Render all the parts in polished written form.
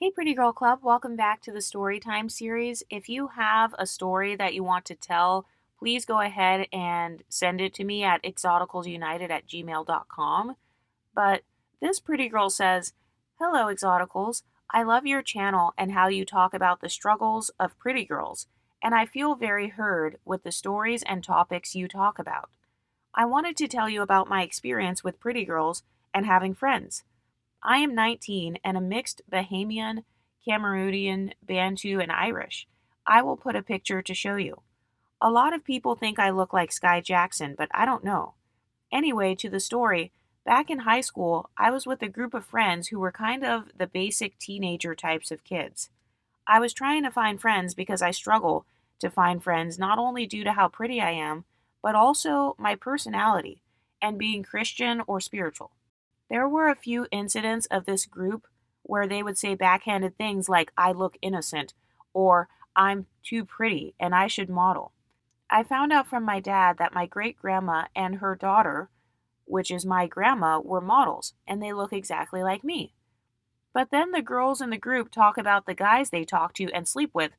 Hey, Pretty Girl Club, welcome back to the Storytime series. If you have a story that you want to tell, please go ahead and send it to me at exoticalsunited@gmail.com. But this pretty girl says, "Hello, Exoticals. I love your channel and how you talk about the struggles of pretty girls, and I feel very heard with the stories and topics you talk about. I wanted to tell you about my experience with pretty girls and having friends. I am 19 and a mixed Bahamian, Cameroonian, Bantu, and Irish. I will put a picture to show you. A lot of people think I look like Sky Jackson, but I don't know. Anyway, to the story, back in high school, I was with a group of friends who were kind of the basic teenager types of kids. I was trying to find friends because I struggle to find friends not only due to how pretty I am, but also my personality and being Christian or spiritual. There were a few incidents of this group where they would say backhanded things like, I look innocent, or I'm too pretty and I should model. I found out from my dad that my great grandma and her daughter, which is my grandma, were models, and they look exactly like me. But then the girls in the group talk about the guys they talk to and sleep with,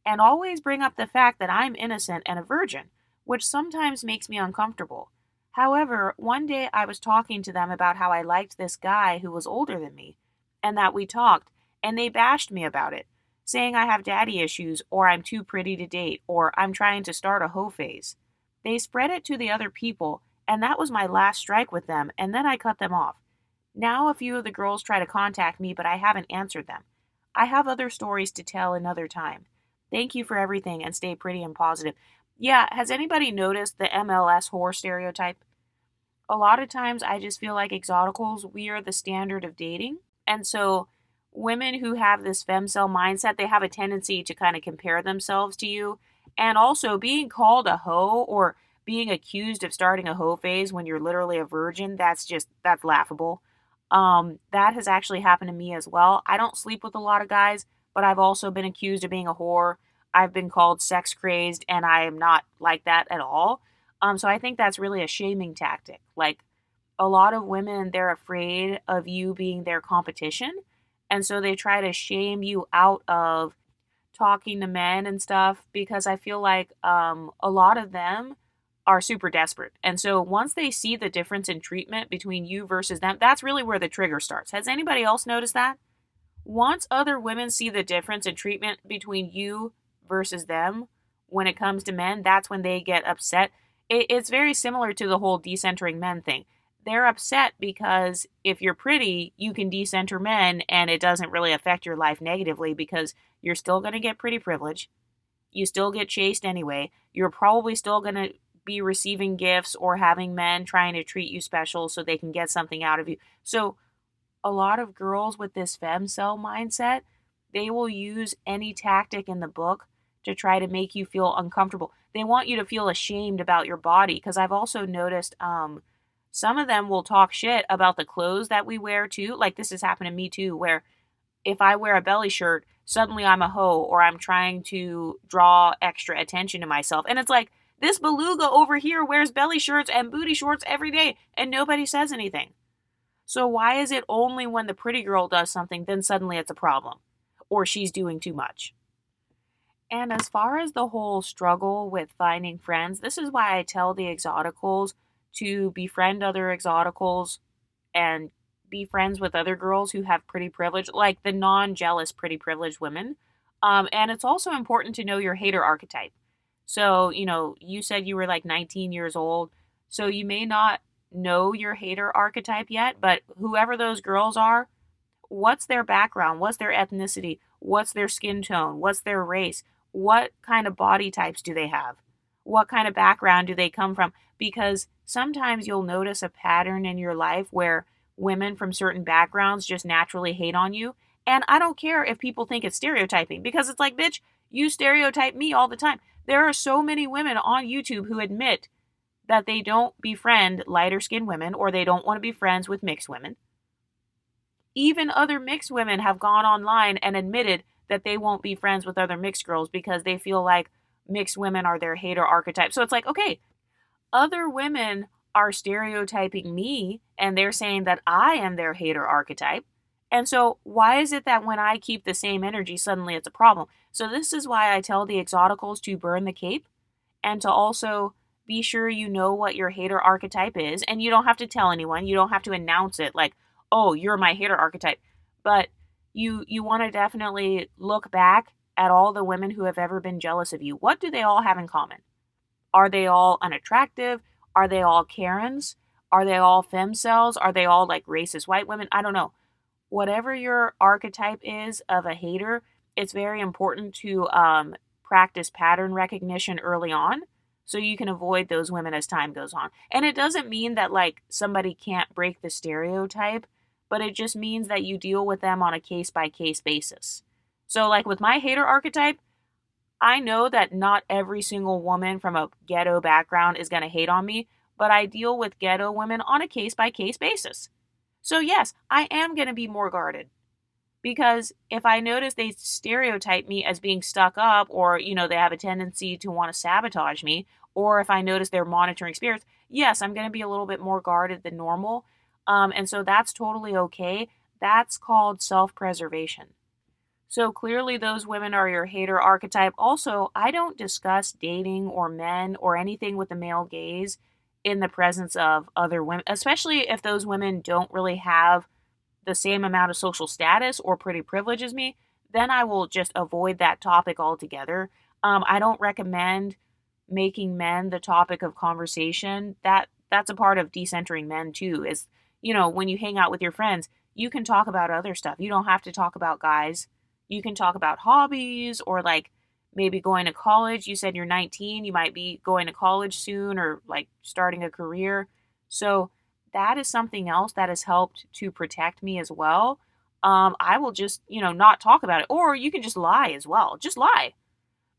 and always bring up the fact that I'm innocent and a virgin, which sometimes makes me uncomfortable. However, one day I was talking to them about how I liked this guy who was older than me, and that we talked, and they bashed me about it, saying I have daddy issues, or I'm too pretty to date, or I'm trying to start a hoe phase. They spread it to the other people, and that was my last strike with them, and then I cut them off. Now a few of the girls try to contact me, but I haven't answered them. I have other stories to tell another time. Thank you for everything and stay pretty and positive." Yeah, has anybody noticed the MLS whore stereotype? A lot of times I just feel like exoticals, we are the standard of dating. And so women who have this femcel mindset, they have a tendency to kind of compare themselves to you. And also being called a hoe or being accused of starting a hoe phase when you're literally a virgin, that's laughable. That has actually happened to me as well. I don't sleep with a lot of guys, but I've also been accused of being a whore. I've been called sex crazed, and I am not like that at all. So I think that's really a shaming tactic. Like a lot of women, they're afraid of you being their competition. And so they try to shame you out of talking to men and stuff because I feel like a lot of them are super desperate. And so once they see the difference in treatment between you versus them, that's really where the trigger starts. Has anybody else noticed that? Once other women see the difference in treatment between you versus them when it comes to men, that's when they get upset. It's very similar to the whole decentering men thing. They're upset because if you're pretty, you can decenter men and it doesn't really affect your life negatively because you're still going to get pretty privilege. You still get chased anyway. You're probably still going to be receiving gifts or having men trying to treat you special so they can get something out of you. So a lot of girls with this femcel mindset, they will use any tactic in the book to try to make you feel uncomfortable. They want you to feel ashamed about your body because I've also noticed some of them will talk shit about the clothes that we wear too. Like this has happened to me too, where if I wear a belly shirt, suddenly I'm a hoe or I'm trying to draw extra attention to myself. And it's like, this beluga over here wears belly shirts and booty shorts every day and nobody says anything. So why is it only when the pretty girl does something, then suddenly it's a problem? Or she's doing too much? And as far as the whole struggle with finding friends, this is why I tell the exoticals to befriend other exoticals and be friends with other girls who have pretty privilege, like the non-jealous pretty privileged women. And it's also important to know your hater archetype. So, you said you were like 19 years old, so you may not know your hater archetype yet, but whoever those girls are, what's their background? What's their ethnicity? What's their skin tone? What's their race? What kind of body types do they have? What kind of background do they come from? Because sometimes you'll notice a pattern in your life where women from certain backgrounds just naturally hate on you. And I don't care if people think it's stereotyping because it's like, bitch, you stereotype me all the time. There are so many women on YouTube who admit that they don't befriend lighter skinned women or they don't want to be friends with mixed women. Even other mixed women have gone online and admitted that they won't be friends with other mixed girls because they feel like mixed women are their hater archetype. So it's like, okay, other women are stereotyping me and they're saying that I am their hater archetype. And so, why is it that when I keep the same energy, suddenly it's a problem? So, this is why I tell the Exoticals to burn the cape and to also be sure you know what your hater archetype is. And you don't have to tell anyone, you don't have to announce it like, oh, you're my hater archetype. But you want to definitely look back at all the women who have ever been jealous of you. What do they all have in common? Are they all unattractive? Are they all Karens? Are they all femcells? Are they all like racist white women? I don't know. Whatever your archetype is of a hater, it's very important to practice pattern recognition early on so you can avoid those women as time goes on. And it doesn't mean that like somebody can't break the stereotype, but it just means that you deal with them on a case by case basis. So, like with my hater archetype, I know that not every single woman from a ghetto background is going to hate on me, but I deal with ghetto women on a case by case basis. So, yes, I am going to be more guarded because if I notice they stereotype me as being stuck up or, they have a tendency to want to sabotage me, or if I notice they're monitoring spirits, yes, I'm going to be a little bit more guarded than normal. And so that's totally okay. That's called self preservation. So clearly, those women are your hater archetype. Also, I don't discuss dating or men or anything with the male gaze in the presence of other women, especially if those women don't really have the same amount of social status or pretty privilege as me. Then I will just avoid that topic altogether. I don't recommend making men the topic of conversation. That's a part of decentering men too. Is when you hang out with your friends, you can talk about other stuff. You don't have to talk about guys. You can talk about hobbies or like maybe going to college. You said you're 19, you might be going to college soon or like starting a career. So that is something else that has helped to protect me as well. I will just, not talk about it. Or you can just lie as well. Just lie.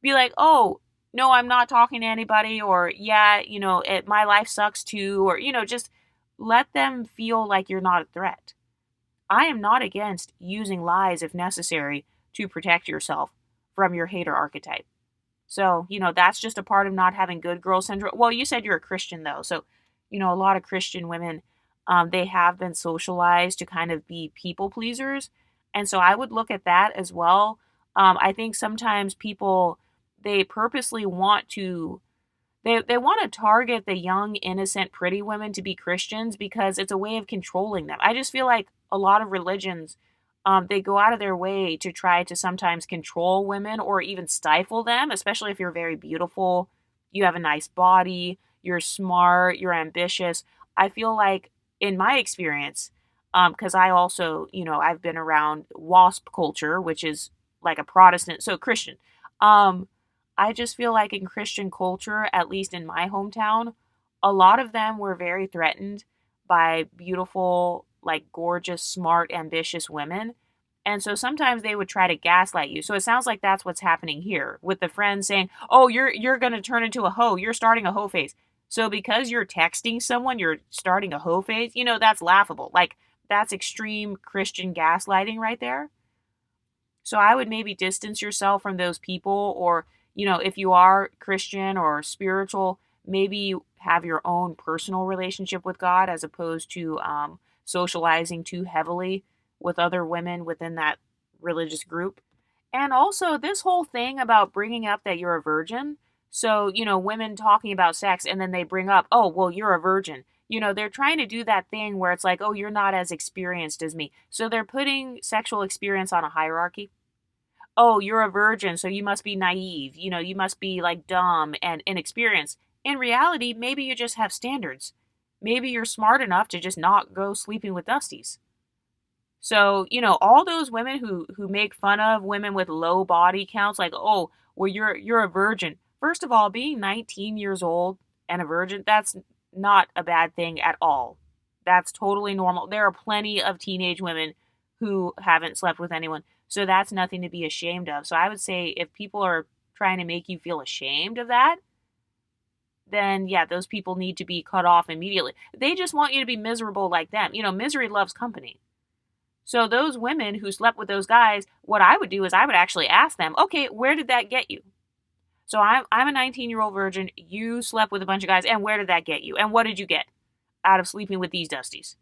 Be like, oh, no, I'm not talking to anybody. Or, yeah, my life sucks too. Or, just let them feel like you're not a threat. I am not against using lies if necessary to protect yourself from your hater archetype. So, that's just a part of not having good girl syndrome. Well, you said you're a Christian, though. So, a lot of Christian women, they have been socialized to kind of be people pleasers. And so I would look at that as well. I think sometimes people, they purposely want to they want to target the young, innocent, pretty women to be Christians because it's a way of controlling them. I just feel like a lot of religions, they go out of their way to try to sometimes control women or even stifle them, especially if you're very beautiful, you have a nice body, you're smart, you're ambitious. I feel like, in my experience, because I also, I've been around WASP culture, which is like a Protestant, so Christian. I just feel like in Christian culture, at least in my hometown, a lot of them were very threatened by beautiful, like gorgeous, smart, ambitious women. And so sometimes they would try to gaslight you. So it sounds like that's what's happening here with the friends saying, "Oh, you're going to turn into a hoe. You're starting a hoe phase." So because you're texting someone, you're starting a hoe phase, that's laughable. Like that's extreme Christian gaslighting right there. So I would maybe distance yourself from those people, or, if you are Christian or spiritual, maybe you have your own personal relationship with God as opposed to socializing too heavily with other women within that religious group. And also, this whole thing about bringing up that you're a virgin. So, women talking about sex and then they bring up, oh, well, you're a virgin. They're trying to do that thing where it's like, oh, you're not as experienced as me. So they're putting sexual experience on a hierarchy. Oh, you're a virgin, so you must be naive. You must be like dumb and inexperienced. In reality, maybe you just have standards. Maybe you're smart enough to just not go sleeping with dusties. So, all those women who make fun of women with low body counts, like, oh, well, you're a virgin. First of all, being 19 years old and a virgin, that's not a bad thing at all. That's totally normal. There are plenty of teenage women who haven't slept with anyone. So that's nothing to be ashamed of. So I would say if people are trying to make you feel ashamed of that, then yeah, those people need to be cut off immediately. They just want you to be miserable like them. Misery loves company. So those women who slept with those guys, what I would do is I would actually ask them, okay, where did that get you? So I'm a 19-year-old virgin. You slept with a bunch of guys, and where did that get you? And what did you get out of sleeping with these dusties?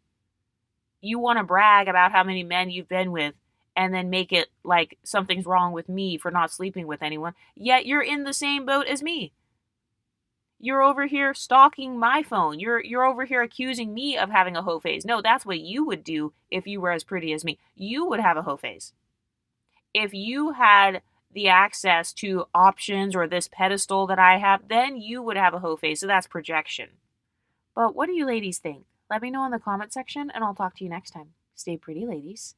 you want to brag about how many men you've been with and then make it like something's wrong with me for not sleeping with anyone, yet you're in the same boat as me. You're over here stalking my phone. You're over here accusing me of having a hoe phase. No, that's what you would do if you were as pretty as me. You would have a hoe phase. If you had the access to options or this pedestal that I have, then you would have a hoe phase. So that's projection. But what do you ladies think? Let me know in the comment section and I'll talk to you next time. Stay pretty, ladies.